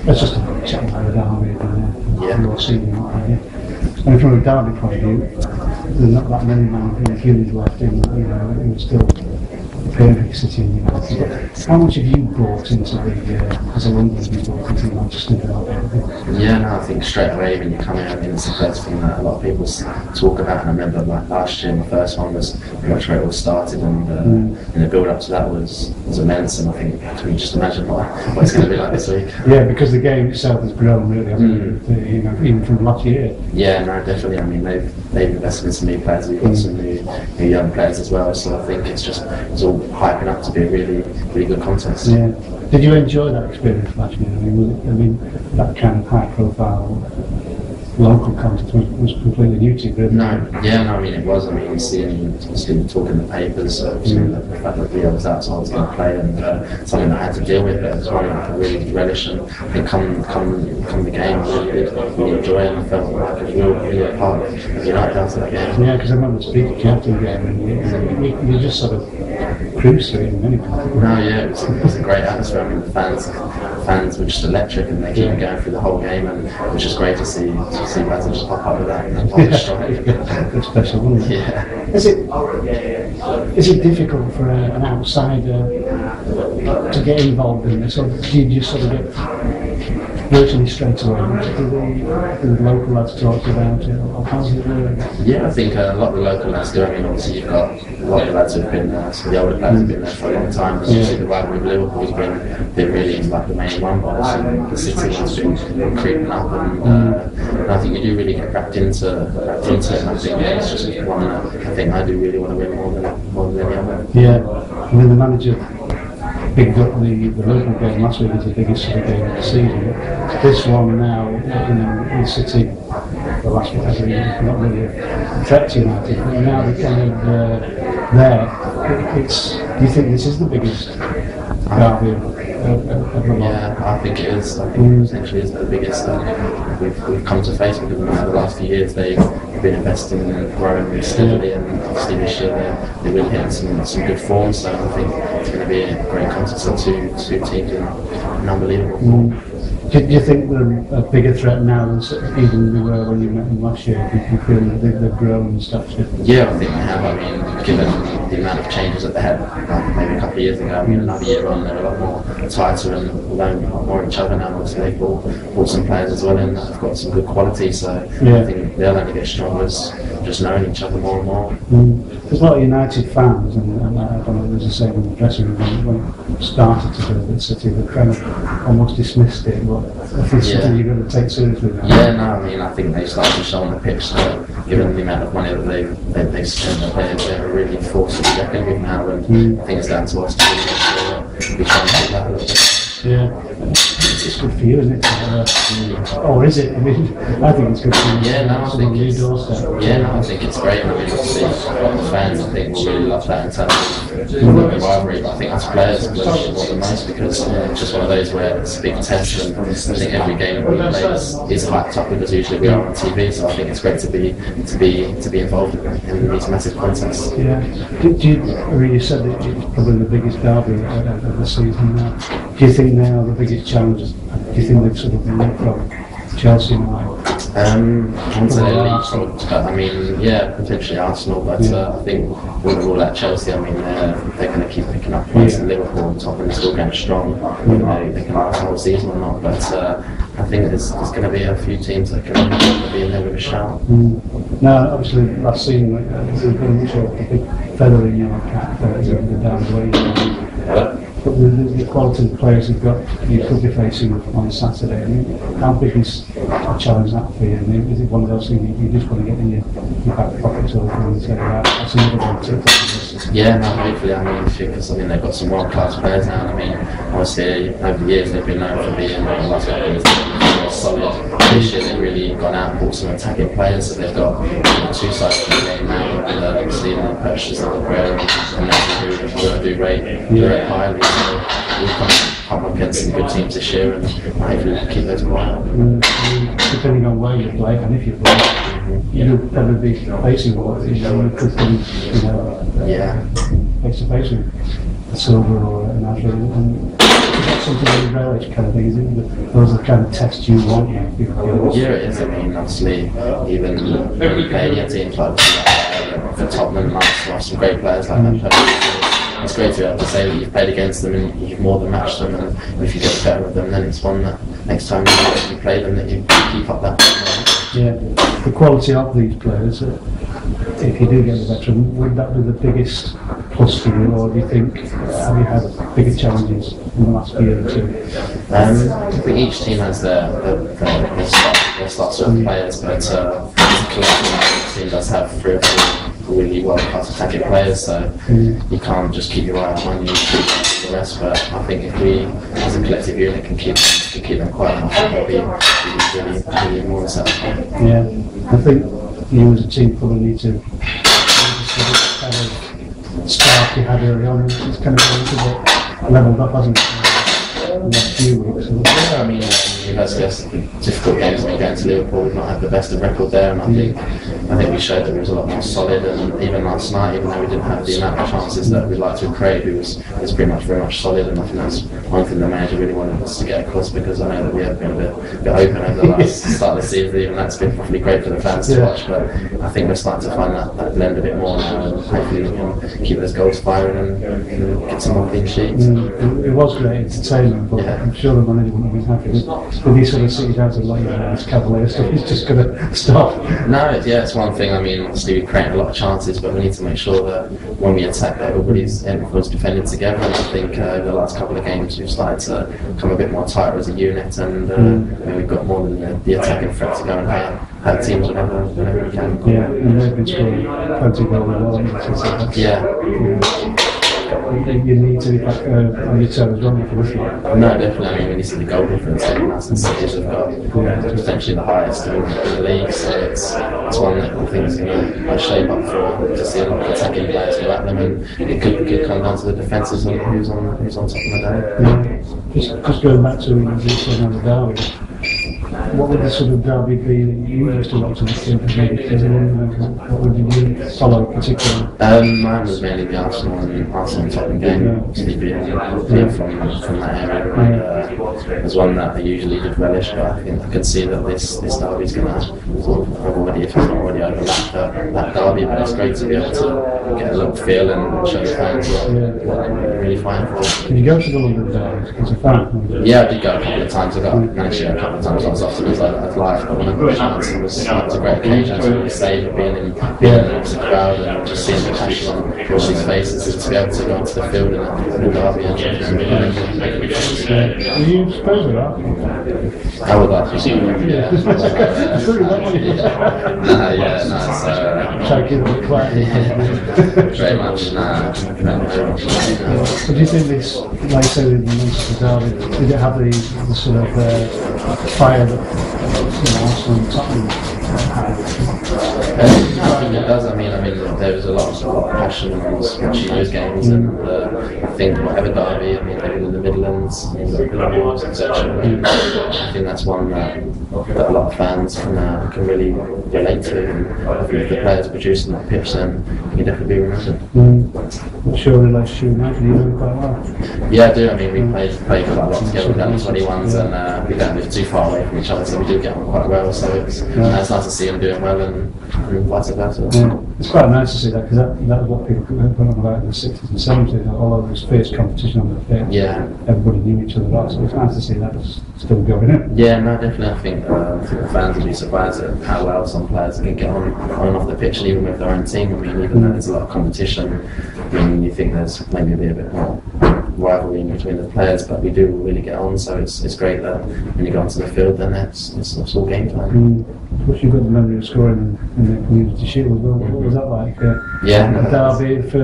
Let's just check out the derby and your season, aren't you? And from a derby point of view, there's not that many man Hughes left in, it was still perfect City and United. How much have you brought into the, as a Londoner, you brought into Manchester Derby? Yeah, no, I think straight away when you come in, I think it's the first thing that a lot of people talk about. And I remember like last year, my first one was pretty much where it all started, and the build up to that was immense. And I think can you just imagine what it's going to be like this week? Yeah, because the game itself has grown really, hasn't it? Even from last year. Yeah, no, definitely. I mean, they've invested in some new players. We've got some new young players as well. So I think it's all hyping up to be a really good contest. Yeah. Did you enjoy that experience last year? I mean, that kind of high-profile local contest was completely new to you, really? No, I mean it was. I mean, you see talk in the papers, the fact that Leo was out, so I was going to play, and something I had to deal with, but it was one I really relish, and I think come the game, I really enjoy it, and I felt like a real part of United after that game. Yeah, because I remember speaking captain game, and you just sort of cruised through it in many parts. No, yeah, it was a great atmosphere. I mean, the fans were just electric, and they kept going through the whole game, and it was just great to see Basil just pop up with that It's special, wasn't it? Yeah. Is it difficult for an outsider to get involved in this, or do you just sort of get virtually straight away? Do the local lads talk about it, or how's it work? Yeah, I think a lot of the local lads do. I mean, obviously you've got a lot of the lads who've been there, some of the older players have been there for a long time. Obviously the rivalry with Liverpool's been really like the main one, but obviously the City has been creeping up, and I think you do really get wrapped into it. And I think it's just one that I think I do really want to win more than any other. Yeah, I mean the manager picked up the Liverpool game last week as the biggest sort of game of the season. This one now, in City, the last week has not really a threat to United, but now they're kind of there. Do you think this is the biggest derby of the lot? Yeah, I think it is. I think it essentially is the biggest that we've come to face, because over the last few years they've been investing and growing steadily, and obviously this year they've been hitting some good form, so I think it's going to be a great contest of two teams in unbelievable form. Do you think they're a bigger threat now than even they were when you met them last year? Do you feel that they've grown and stuff? Yeah, I think they have. I mean, given the amount of changes that they had maybe a couple of years ago, I mean, another year on, they're a lot more tighter and learn a lot more each other now. Obviously, they've brought some players as well in that have got some good quality, so I think they'll only get stronger as just knowing each other more and more. There's a lot of United fans, and I don't know, there's a saying in the dressing room when it started to build at City, they kind of almost dismissed it, but I think something you're going to take seriously now. Yeah, no, I mean, I think they started to show on the pitch that given the amount of money that they've spent, they're a really force to be reckoned with now, and I think it's down to us to be trying to take that a little bit. Yeah, it's good for you, isn't it? Or is it? I mean, I think it's good for you. Yeah, no, I think it's doorstep. Yeah, no, I think it's great. I mean, obviously, a lot of the fans, I think, will really love that in terms of the rivalry. But I think as players, we love it the most, because it's just one of those where it's a big test, and I think every game that we play is hyped up, because usually we are on TV. So I think it's great to be involved in these massive contests. Yeah. You said that it's probably the biggest derby of the season now. Do you think now the biggest challenges? Do you think they've sort of moved from Chelsea now? I wouldn't say leapfrogged, but I mean, yeah, potentially Arsenal, but I think we'll rule out Chelsea. I mean, they're going to keep picking up points, and Liverpool on top, and still going strong. They can last the whole season or not, but I think there's going to be a few teams that can be in there with a shout. Now, obviously, last season, there's been a big feather in your cap down the way. But the quality of the players you could be facing on Saturday, I mean, how big is a challenge that for you? I mean, is it one of those things you just want to get in your back pocket open and say, that's another one to Yeah, no, hopefully. I mean, because they've got some world-class players now, and I mean, obviously, over the years they've been known for being the last couple of years solid. This year they've really gone out and bought some attacking players, so they've got two sides to the game now, and obviously the purchases of the Pereira and Messi who do rate highly. So we've come up against some good teams this year, and hopefully we'll keep those quiet. Depending on where you play and if you play, you'll probably be facing what you could be, face to face with a Silver or an Ashley. that something that you relish kind of thing? Is it those are the kind of tests you want? Yeah, it is. I mean, obviously, even when you play against teams like for Tottenham, lost some great players like that. It's great to be able to say that you've played against them and you've more than matched them, and if you get better with them, then it's one that next time you play them that you keep up that. Yeah, the quality of these players, if you do get the veteran, would that be the biggest plus for you, or do you think, have you had bigger challenges in the last year or two? I think each team has their start sort of players, but as a collective, the team does have 3 or 4 really world-class attacking players, so you can't just keep your eye on one, you need to keep the rest. But I think if we, as a collective unit, can keep them quiet enough, they'll be really more satisfied. Yeah, I think you as a team probably need to kind of spark you had early on. It's kind of a little bit leveled up, hasn't it? In the last few weeks. Yeah, I mean, let's guess the difficult games when we get into Liverpool, we've not had the best of record there, and I think we showed that we was a lot more solid. And even last night, even though we didn't have the amount of chances that we'd like to have created, it was very much solid. And I think that's one thing the manager really wanted us to get across, because I know that we have been a bit open over the last start of the season. Even that's been probably great for the fans to watch. But I think we're starting to find that blend a bit more now, and hopefully we can keep those goals firing and get some more clean sheets. It was great entertainment, but I'm sure the manager wouldn't have been happy with you sort of sitting down to like this cavalier stuff. It's just going to stop. No, it's one thing. I mean, obviously we create a lot of chances, but we need to make sure that when we attack, that everyone's defending together. And I think over the last couple of games we've started to come a bit more tighter as a unit, and we've got more than the attacking threat to go and hurt teams whenever we can. Yeah, and they've been scoring plenty of goals as well. Yeah. You need to be back on your toes as well. No, definitely. I mean, when you see the goal difference, us and City have got potentially the highest in the league, so it's one that I think is going to shape up for to see a lot of attacking players go at them, and it could come down to the defences and who's on top of the day. Just going back to the derby. What would the sort of derby be that you used to watch on the field? What would you follow particularly? Mine was mainly the Arsenal and Tottenham game. Obviously being from that area, it was one that I usually did relish, but I think I could see that this derby is going to sort of already, if it's not already overlapped that derby. But it's great to be able to get a little feel and show the fans what they're really fighting for. Did you go to the London derby as a fan? Yeah, I did go a couple of times. I managed to go a couple of times. Not as often as I'd like, but when I got a chance, it was a great occasion to really save being in the crowd and just seeing the passion on all these faces, and to be able to go onto the field in a derby and Are you supposed to that? How would that be? Yeah. Very much. But do you think this, like I said, in the Manchester derby, did it have the sort of fire that Arsenal and Tottenham had? I think it does. I mean, there was a lot of passion when I was watching those games, and I think whatever derby, I mean, they've been in the Midlands, Villa Wars, etc. I think that's one that a lot of fans can really relate to, and I think if the players producing that pitch, then you can definitely be remembered. What's your relationship with Matt? Do you know him quite well? Yeah, I do. I mean, we played quite a lot together with the 21s, and we don't live too far away from each other, so we do get on quite well. So it's nice to see him doing well, and vice versa. Yeah. It's quite nice to see that, because that was what people put on about in the 60s and 70s. Although there was fierce competition on the pitch, everybody knew each other well. So it's nice to see that still going in. Yeah, no, definitely. I think the fans will be surprised at how well some players can get on and off the pitch, and even with their own team. I mean, even though there's a lot of competition, I mean, you think there's maybe a bit more rivalry in between the players, but we do really get on. So it's great that when you go onto the field, then it's all game time. Of course, you've got the memory of scoring in the Community Shield as well. What was that like? A derby for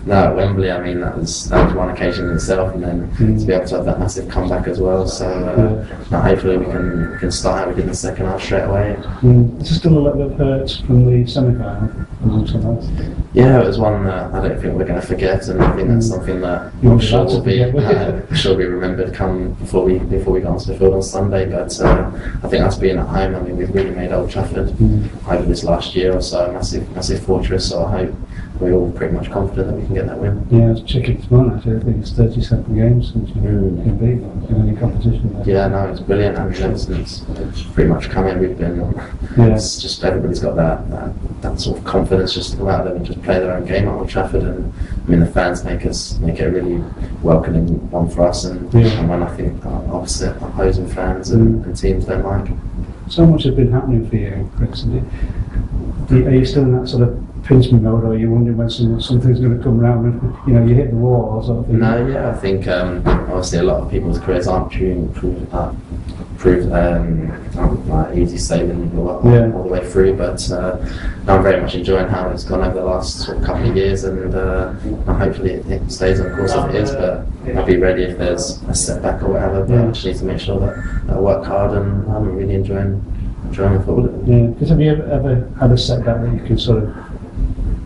No, at Wembley. I mean, that was one occasion in itself, and then to be able to have that massive comeback as well. So hopefully we can start how we did in the second half straight away. Is there still a little bit of hurt from the semi-final? Yeah, it was one that I don't think we're going to forget, and I think that's something that I'm sure will be remembered come before we go onto the field on Sunday. But I think us being at home, I mean, we've really made Old Trafford over this last year or so a massive fortress. So I hope we're all pretty much confident that we can get that win. Yeah, I was checking this morning actually. I think it's 37 games since you've been beat in any competition. Yeah, no, it's brilliant. I mean, since pretty much come in, we've been. It's just everybody's got that sort of confidence just to go out there and just play their own game at Old Trafford, and I mean the fans make it a really welcoming one for us, and one I think opposite opposing fans and teams don't like. So much has been happening for you, Chris. Are you still in that sort of pinch me mode, or are you wondering when something's going to come around and you hit the wall or sort of thing? No, yeah, I think obviously a lot of people's careers aren't like easy sailing all the way through, but I'm very much enjoying how it's gone over the last sort of couple of years, and hopefully it stays on course as it is, but I'll be ready if there's a setback or whatever, but I just need to make sure that I work hard, and I'm really enjoying football. Yeah, because have you ever had a setback that you can sort of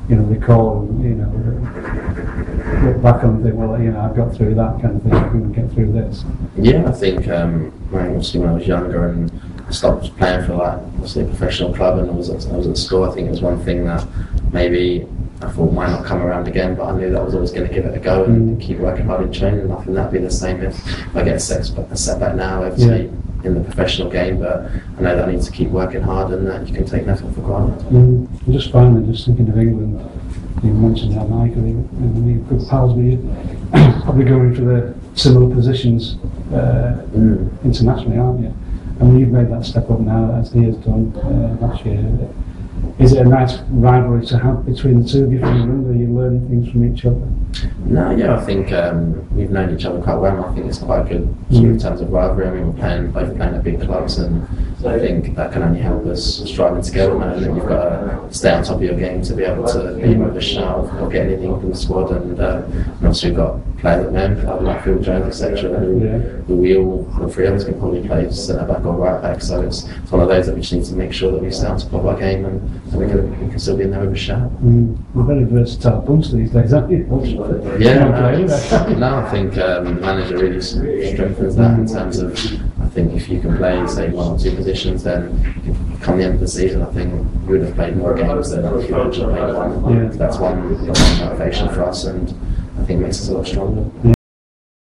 recall, look back on and think, well, I've got through that kind of thing, I can get through this? Yeah, I think obviously when I was younger and I stopped playing for obviously a professional club, and I was at school, I think it was one thing that maybe I thought might not come around again, but I knew that I was always going to give it a go and keep working hard in training, and I think that'd be the same if I get a setback now, obviously in the professional game, but I know that I need to keep working hard, and that you can take nothing for granted. I'm just finally just thinking of England. You mentioned how Michael, you're good pals with you, probably going for the similar positions internationally, aren't you? I mean, you've made that step up now, as he has done last year. Is it a nice rivalry to have between the two of you from England? Are you learning things from each other? No, yeah, I think we've known each other quite well, and I think it's quite good in terms of rivalry. I mean, we're both playing at big clubs, and I think that can only help us striving together, and then you've got to stay on top of your game to be able to be with a shout or get anything from the squad, and also we've got players at men, like Phil Jones, etc., who we all three of us can probably play centre back or right back, so it's one of those that we just need to make sure that we stay on top of our game, and we can still be in there with a shout. We're very versatile bunch these days, aren't you? I think the manager really strengthens that in terms of, I think if you can play, say, one or two positions, then come the end of the season, I think you would have played more games than if you had just played one. That's one motivation for us, and I think it makes us a lot stronger.